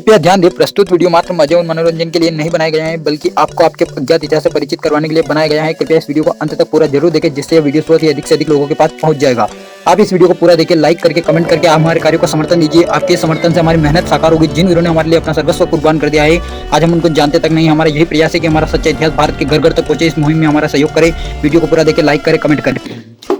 कृपया ध्यान दें, प्रस्तुत वीडियो मात्र मजे और मनोरंजन के लिए नहीं बनाए गए हैं, बल्कि आपको आपके अज्ञात इतिहास से परिचित करवाने के लिए बनाया गया है। कृपया इस वीडियो को अंत तक पूरा जरूर देखें, जिससे यह वीडियो बहुत ही अधिक से अधिक लोगों के पास पहुंच जाएगा। आप इस वीडियो को पूरा देखिए, लाइक करके कमेंट करके आप हमारे कार्य को समर्थन दीजिए। आपके समर्थन से हमारी मेहनत साकार होगी। जिन वीरों ने हमारे लिए अपना सर्वस्व कुर्बान कर दिया है, आज हम उनको जानते तक नहीं। हमारा यही प्रयास है कि हमारा सच्चा इतिहास भारत के घर घर तक पहुंचे। इस मुहिम में हमारा सहयोग करें। वीडियो को पूरा देखिए, लाइक करें, कमेंट करें।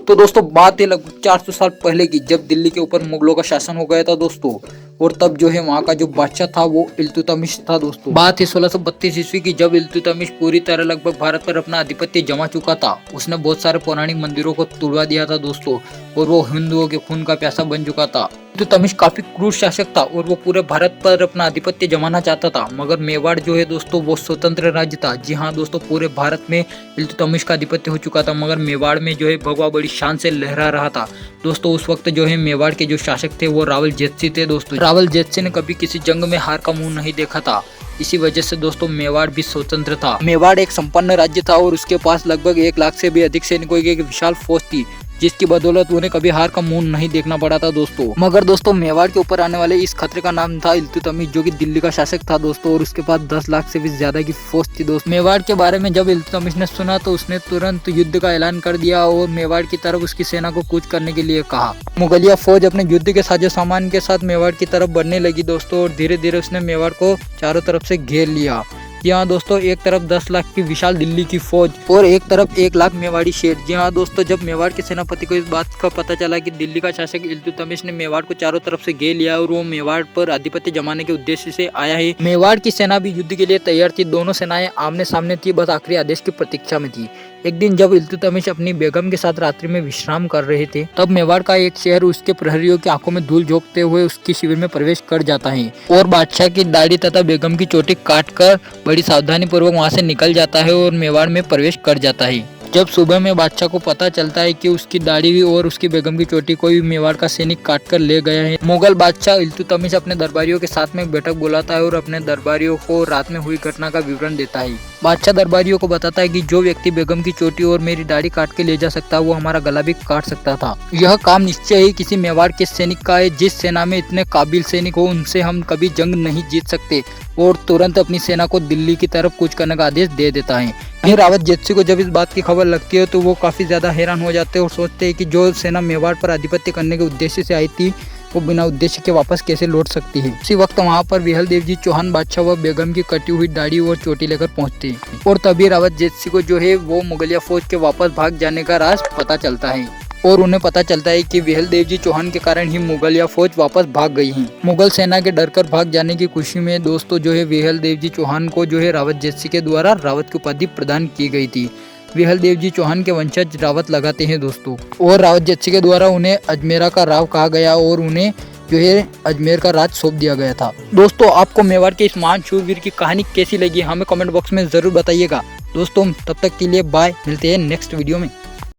तो दोस्तों, बात है लगभग 400 साल पहले की, जब दिल्ली के ऊपर मुगलों का शासन हो गया था दोस्तों। और तब जो है वहाँ का जो बादशाह था वो इल्तुतमिश था दोस्तों। बात है 1632 ईस्वी की, जब इल्तुतमिश पूरी तरह लगभग भारत पर अपना आधिपत्य जमा चुका था। उसने बहुत सारे पौराणिक मंदिरों को तोड़वा दिया था दोस्तों, और वो हिंदुओं के खून का प्यासा बन चुका था। इल्तुतमिश काफी क्रूर शासक था और वो पूरे भारत पर अपना आधिपत्य जमाना चाहता था। मगर मेवाड़ जो है दोस्तों वो स्वतंत्र राज्य था। जी हाँ दोस्तों, पूरे भारत में इल्तुतमिश का आधिपत्य हो चुका था, मगर मेवाड़ में जो है भगवा बड़ी शान से लहरा रहा था दोस्तों। उस वक्त जो है मेवाड़ के जो शासक थे वो रावल जेतसी थे दोस्तों। रावल जेतसी ने कभी किसी जंग में हार का मुंह नहीं देखा था। इसी वजह से दोस्तों मेवाड़ भी स्वतंत्र था। मेवाड़ एक संपन्न राज्य था और उसके पास लगभग 1 लाख से भी अधिक सैनिकों की एक विशाल फौज थी, जिसकी बदौलत उन्हें कभी हार का मुंह नहीं देखना पड़ा था दोस्तों। मगर दोस्तों मेवाड़ के ऊपर आने वाले इस खतरे का नाम था इल्तुतमिश, जो कि दिल्ली का शासक था दोस्तों। और उसके पास 10 लाख से भी ज्यादा की फौज थी दोस्तों। मेवाड़ के बारे में जब इल्तुतमिश ने सुना तो उसने तुरंत युद्ध का ऐलान कर दिया और मेवाड़ की तरफ उसकी सेना को कूच करने के लिए कहा। मुगलिया फौज अपने युद्ध के साजो सामान के साथ मेवाड़ की तरफ बढ़ने लगी दोस्तों, और धीरे धीरे उसने मेवाड़ को चारों तरफ से घेर लिया। जी हाँ दोस्तों, एक तरफ 10 लाख की विशाल दिल्ली की फौज और एक तरफ 1 लाख मेवाड़ी शेर। जी हाँ दोस्तों, जब मेवाड़ के सेनापति को इस बात का पता चला कि दिल्ली का शासक इल्तुतमिश ने मेवाड़ को चारों तरफ से घेर लिया और वो मेवाड़ पर आधिपत्य जमाने के उद्देश्य से आया है, मेवाड़ की सेना भी युद्ध के लिए तैयार थी। दोनों सेनाएं आमने सामने थी, बस आखिरी आदेश की प्रतीक्षा में थी। एक दिन जब इल्तुतमिश अपनी बेगम के साथ रात्रि में विश्राम कर रहे थे, तब मेवाड़ का एक शहर उसके प्रहरियों की आंखों में धूल झोंकते हुए उसके शिविर में प्रवेश कर जाता है और बादशाह की दाढ़ी तथा बेगम की चोटी काटकर बड़ी सावधानी पूर्वक वहां से निकल जाता है और मेवाड़ में प्रवेश कर जाता है। जब सुबह में बादशाह को पता चलता है कि उसकी दाढ़ी और उसकी बेगम की चोटी कोई मेवाड़ का सैनिक काट कर ले गया है, मुगल बादशाह इल्तुतमिश अपने दरबारियों के साथ में बैठक बुलाता है और अपने दरबारियों को रात में हुई घटना का विवरण देता है। बादशाह दरबारियों को बताता है कि जो व्यक्ति बेगम की चोटी और मेरी दाढ़ी काट के ले जा सकता है, वो हमारा गला भी काट सकता था। यह काम निश्चय ही किसी मेवाड़ के सैनिक का है। जिस सेना में इतने काबिल सैनिक हो, उनसे हम कभी जंग नहीं जीत सकते। और तुरंत अपनी सेना को दिल्ली की तरफ कूच करने का आदेश दे देता है। रावत जेतसी को जब इस बात की खबर लगती है तो वो काफी ज्यादा हैरान हो जाते हैं और सोचते हैं कि जो सेना मेवाड़ पर आधिपत्य करने के उद्देश्य से आई थी, वो बिना उद्देश्य के वापस कैसे लौट सकती है। उसी वक्त वहाँ पर विहल देव जी चौहान बादशाह व बेगम की कटी हुई दाढ़ी और चोटी लेकर पहुँचते हैं, और तभी रावत जेतसी को जो है वो मुगलिया फौज के वापस भाग जाने का राज पता चलता है। और उन्हें पता चलता है कि विहल देव जी चौहान के कारण ही मुगलिया फौज वापस भाग गई है। मुगल सेना के डर कर भाग जाने की खुशी में दोस्तों जो है विहल देव जी चौहान को जो है रावत जेतसी के द्वारा रावत की उपाधि प्रदान की गई थी। विहल देव जी चौहान के वंशज रावत लगाते हैं दोस्तों, और रावत जेतसी के द्वारा उन्हें अजमेरा का राव कहा गया और उन्हें जो है अजमेर का राज सौंप दिया गया था। दोस्तों, आपको मेवाड़ के इस महान शूरवीर की कहानी कैसी लगी, हमें कमेंट बॉक्स में जरूर बताइएगा। दोस्तों, तब तक के लिए बाय, मिलते हैं नेक्स्ट वीडियो में।